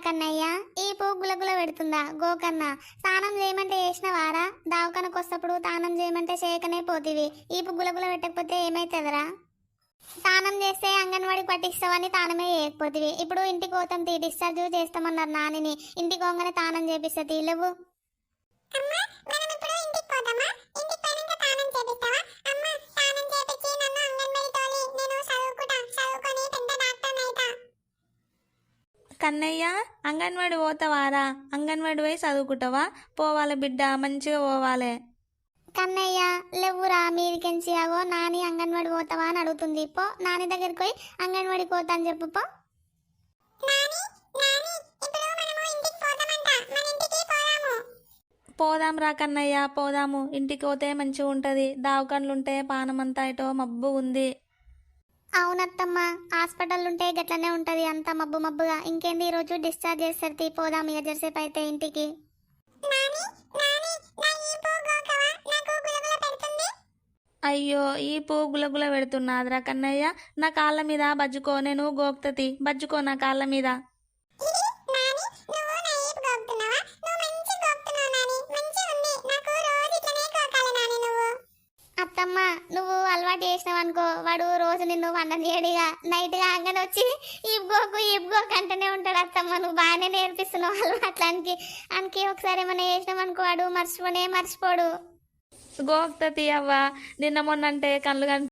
కన్నయ్య ఈ పువ్వు గులగుల పెడుతుందా గోకన్న? స్నానం చేయమంటే చేసినవారా? దావకనకు వస్తప్పుడు స్నానం చేయమంటే చేయకనే పోతివి. ఈ పువ్వు గులగుల పెట్టకపోతే ఏమైతుందిరా? స్నానం చేస్తే అంగన్వాడికి పట్టిస్తావని తానమే చేయకపోతివి. ఇప్పుడు ఇంటికి పోతాం తీ, డిశ్చార్జ్ చేస్తామన్నారు నానిని. ఇంటికి పోగానే తానం చేపిస్తా తీలేవు. కన్నయ్య అంగన్వాడి పోతావారా? అంగన్వాడి పోయి చదువుకుంటావా? పోవాలి బిడ్డ, మంచిగా పోవాలి. కన్నయ్య లేవురా మీదికెంచి. అగో నాని అంగన్వాడి పోతావా అని అడుగుతుంది. పో నాని దగ్గరికి పోయి అంగన్వాడికి పోతా అని చెప్పు పో. పోదాం రా కన్నయ్య, పోదాము. ఇంటికి పోతే మంచిగా ఉంటుంది. దావకాన్లుంటే పానమంతా ఇటో మబ్బు ఉంది. అవునత్తమ్మ, హాస్పిటల్ ఉంటే గట్లనే ఉంటది, అంత మబ్బు మబ్బుగా. ఇంకేంది ఈ రోజు డిశ్చార్జ్ చేస్తారు తీ, పోదాం ఇక జరసేపు అయితే ఇంటికి. అయ్యో ఈ పువ్వు గులగుల పెడుతున్నాదిరా కన్నయ్య. నా కాళ్ళ మీద బజ్జుకో, నేను గోక్తతి. బజ్జుకో నా కాళ్ళ మీద. అత్తమ్మ నువ్వు అలవాటు చేసినావు అనుకో, వాడు రోజు నిన్ను వండనీయడిగా. నైట్ గా అంగని వచ్చి ఈపుగోకు అంటూనే ఉంటాడు. అత్తమ్మ నువ్వు బాగానే నేర్పిస్తున్నావు అలవాట్లనికి. అనికి ఒకసారి ఏమైనా చేసినావు అనుకో వాడు మర్చిపోడు. గోక్తతి అవ్వ. నిన్న మొన్నంటే కళ్ళు